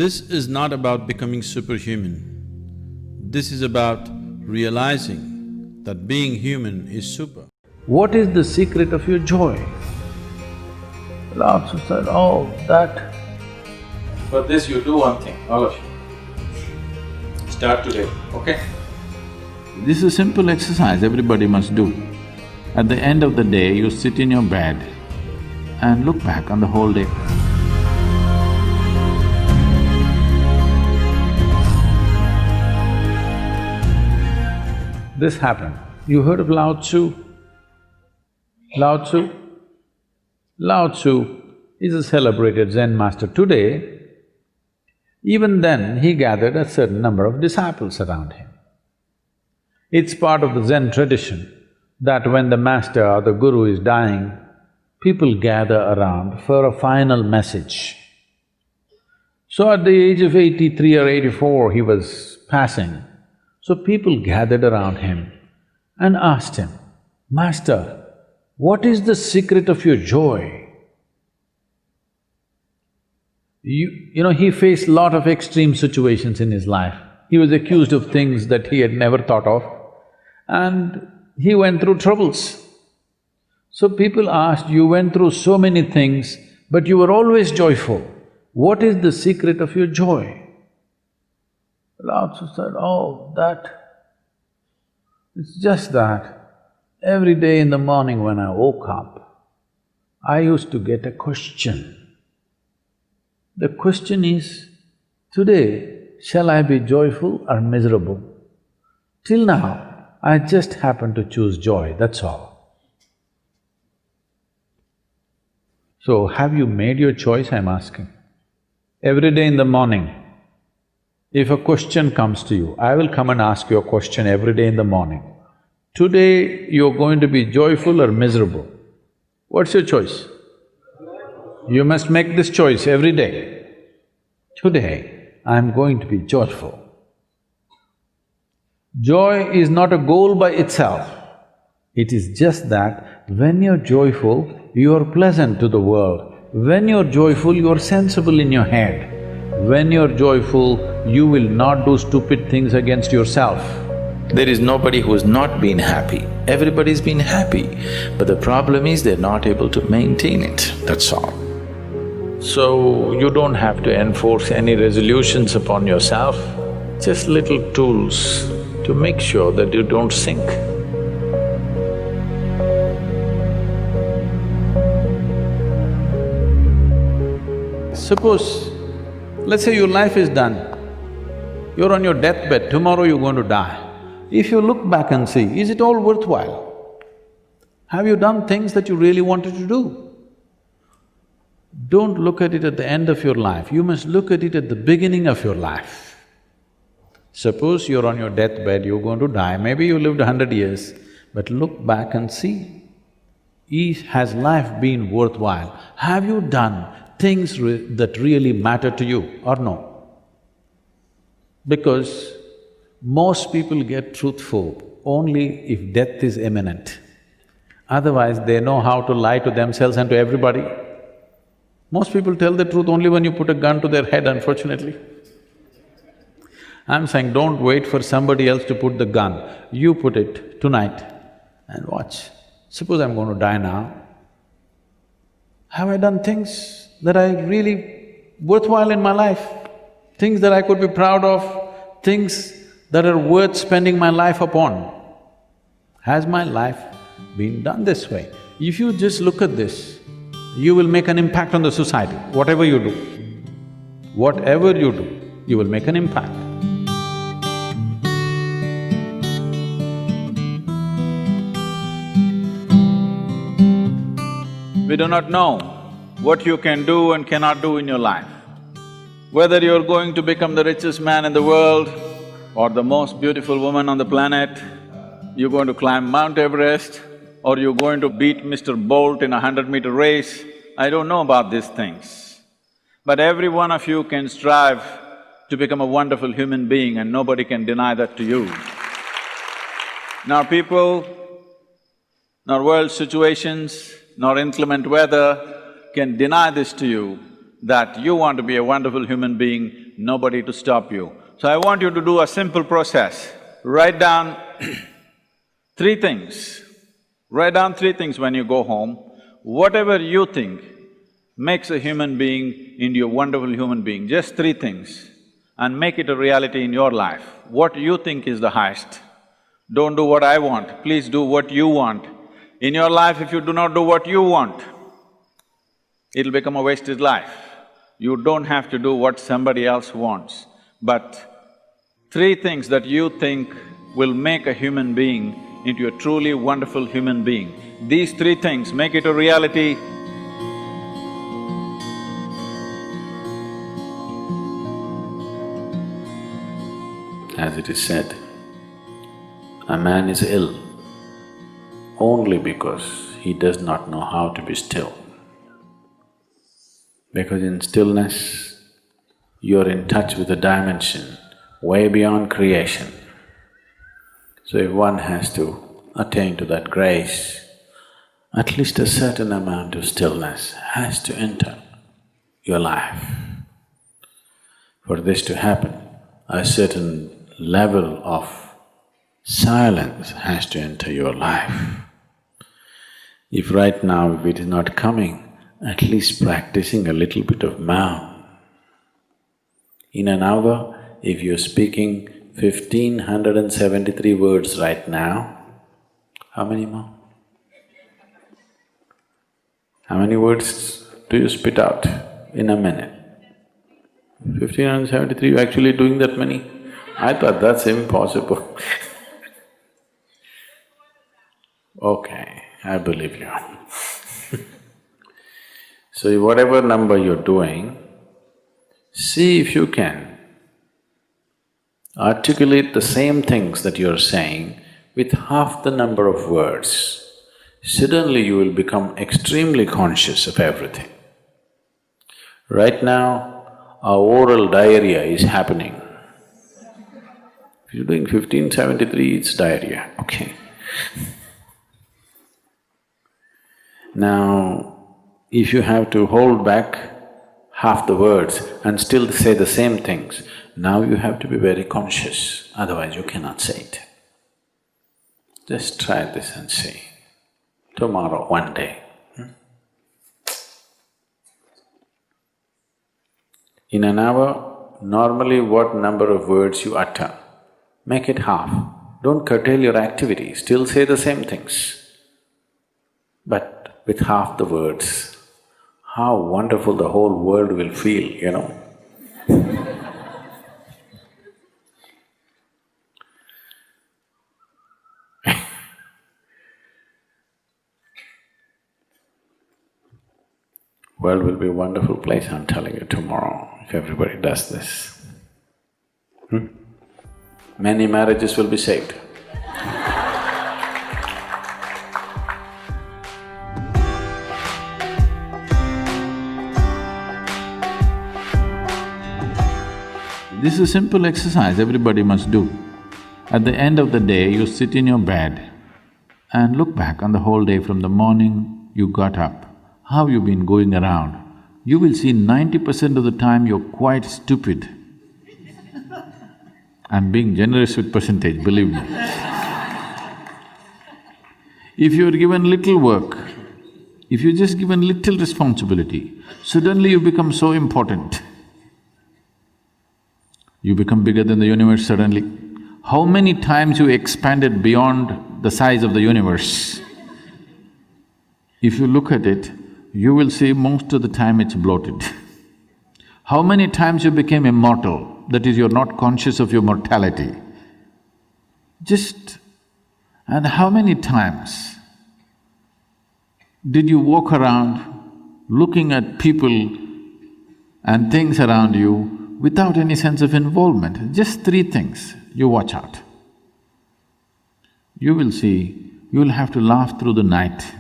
This is not about becoming superhuman. This is about realizing that being human is super. What is the secret of your joy? Lord said, oh, that… For this you do one thing, all of you. Start today, okay? This is a simple exercise everybody must do. At the end of the day, you sit in your bed and look back on the whole day. This happened. You heard of Lao Tzu? Lao Tzu? Lao Tzu is a celebrated Zen master today. Even then, he gathered a certain number of disciples around him. It's part of the Zen tradition that when the master or the guru is dying, people gather around for a final message. So at the age of 83 or 84, he was passing. So people gathered around him and asked him, Master, what is the secret of your joy? You know, he faced a lot of extreme situations in his life. He was accused of things that he had never thought of, and he went through troubles. So people asked, you went through so many things, but you were always joyful. What is the secret of your joy? Lao Tzu said, oh, it's just that every day in the morning when I woke up, I used to get a question. The question is, today, shall I be joyful or miserable? Till now, I just happen to choose joy, that's all. So, have you made your choice, I'm asking? Every day in the morning, if a question comes to you, I will come and ask you a question every day in the morning. Today, you're going to be joyful or miserable. What's your choice? You must make this choice every day. Today, I'm going to be joyful. Joy is not a goal by itself. It is just that when you're joyful, you're pleasant to the world. When you're joyful, you're sensible in your head. When you're joyful, you will not do stupid things against yourself. There is nobody who's not been happy. Everybody's been happy, but the problem is they're not able to maintain it, that's all. So, you don't have to enforce any resolutions upon yourself, just little tools to make sure that you don't sink. Suppose, let's say your life is done, you're on your deathbed, tomorrow you're going to die. If you look back and see, is it all worthwhile? Have you done things that you really wanted to do? Don't look at it at the end of your life, you must look at it at the beginning of your life. Suppose you're on your deathbed, you're going to die, maybe you lived 100 years, but look back and see, has life been worthwhile? Have you done things that really matter to you or no? Because most people get truthful only if death is imminent. Otherwise, they know how to lie to themselves and to everybody. Most people tell the truth only when you put a gun to their head, unfortunately. I'm saying don't wait for somebody else to put the gun, you put it tonight and watch. Suppose I'm going to die now. Have I done things that are really worthwhile in my life? Things that I could be proud of, things that are worth spending my life upon? Has my life been done this way? If you just look at this, you will make an impact on the society, whatever you do. Whatever you do, you will make an impact. We do not know what you can do and cannot do in your life. Whether you're going to become the richest man in the world or the most beautiful woman on the planet, you're going to climb Mount Everest, or you're going to beat Mr. Bolt in a 100-meter race, I don't know about these things. But every one of you can strive to become a wonderful human being and nobody can deny that to you. Now people, nor world situations, nor inclement weather can deny this to you. that you want to be a wonderful human being, nobody to stop you. So I want you to do a simple process. Write down three things. Write down three things when you go home. Whatever you think makes a human being into a wonderful human being, just three things, and make it a reality in your life. What you think is the highest. Don't do what I want, please do what you want. In your life, if you do not do what you want, it'll become a wasted life. You don't have to do what somebody else wants, but three things that you think will make a human being into a truly wonderful human being. These three things, make it a reality. As it is said, a man is ill only because he does not know how to be still. Because in stillness, you're in touch with a dimension way beyond creation. So if one has to attain to that grace, at least a certain amount of stillness has to enter your life. For this to happen, a certain level of silence has to enter your life. If right now, if it is not coming, at least practicing a little bit of mouth. In an hour, if you're speaking 1,573 words right now, how many more? How many words do you spit out in a minute? 1,573, you're actually doing that many? I thought that's impossible. Okay, I believe you. So whatever number you're doing, see if you can articulate the same things that you're saying with half the number of words. Suddenly you will become extremely conscious of everything. Right now, our oral diarrhea is happening. If you're doing 1573, it's diarrhea, okay. Now, if you have to hold back half the words and still say the same things, now you have to be very conscious, otherwise you cannot say it. Just try this and see. Tomorrow, one day. In an hour, normally what number of words you utter, make it half. Don't curtail your activity, still say the same things, but with half the words. How wonderful the whole world will feel, you know. World will be a wonderful place, I'm telling you, tomorrow, if everybody does this. Many marriages will be saved. This is a simple exercise everybody must do. At the end of the day, you sit in your bed and look back on the whole day from the morning you got up, how you've been going around. You will see 90% of the time you're quite stupid. I'm being generous with percentage, believe me. If you're given little work, if you're just given little responsibility, suddenly you become so important. You become bigger than the universe suddenly. How many times you expanded beyond the size of the universe? If you look at it, you will see most of the time it's bloated. How many times you became immortal, that is, you're not conscious of your mortality. And how many times did you walk around looking at people and things around you without any sense of involvement? Just three things, you watch out. You will see, you will have to laugh through the night.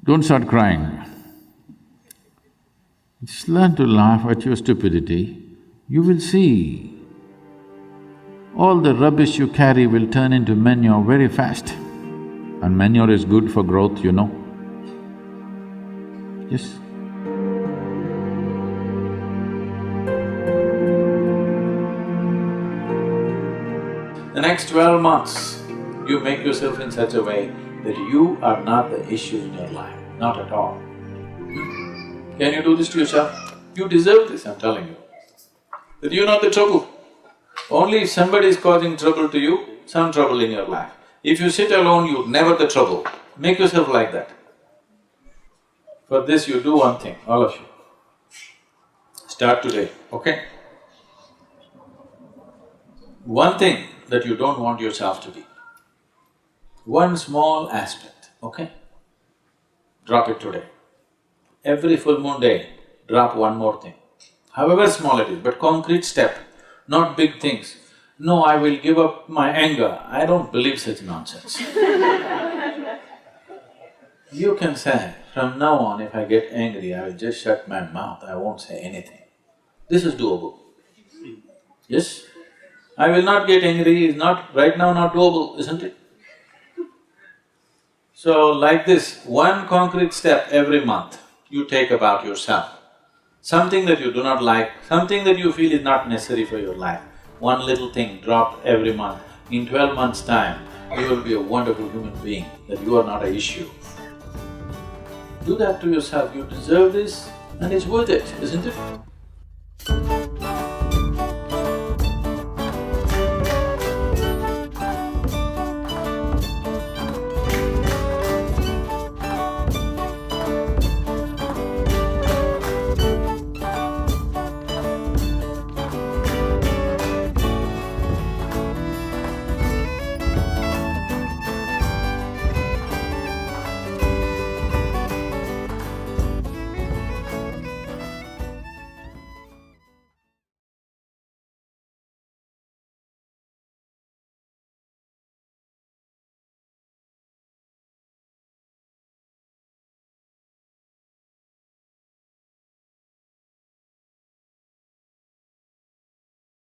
Don't start crying. Just learn to laugh at your stupidity. You will see, all the rubbish you carry will turn into manure very fast. And manure is good for growth, you know. Yes. The next 12 months, you make yourself in such a way that you are not the issue in your life, not at all. Can you do this to yourself? You deserve this, I'm telling you. That you're not the trouble. Only if somebody is causing trouble to you, some trouble in your life. If you sit alone, you're never the trouble. Make yourself like that. For this, you do one thing, all of you. Start today, okay? One thing that you don't want yourself to be. One small aspect, okay? Drop it today. Every full moon day, drop one more thing. However small it is, but concrete step, not big things. No, I will give up my anger. I don't believe such nonsense. You can say, from now on if I get angry, I will just shut my mouth, I won't say anything. This is doable. Yes? I will not get angry is not… right now not doable, isn't it? So like this, one concrete step every month you take about yourself. Something that you do not like, something that you feel is not necessary for your life, one little thing dropped every month. In 12 months' time, you will be a wonderful human being, that you are not an issue. Do that to yourself, you deserve this and it's worth it, isn't it?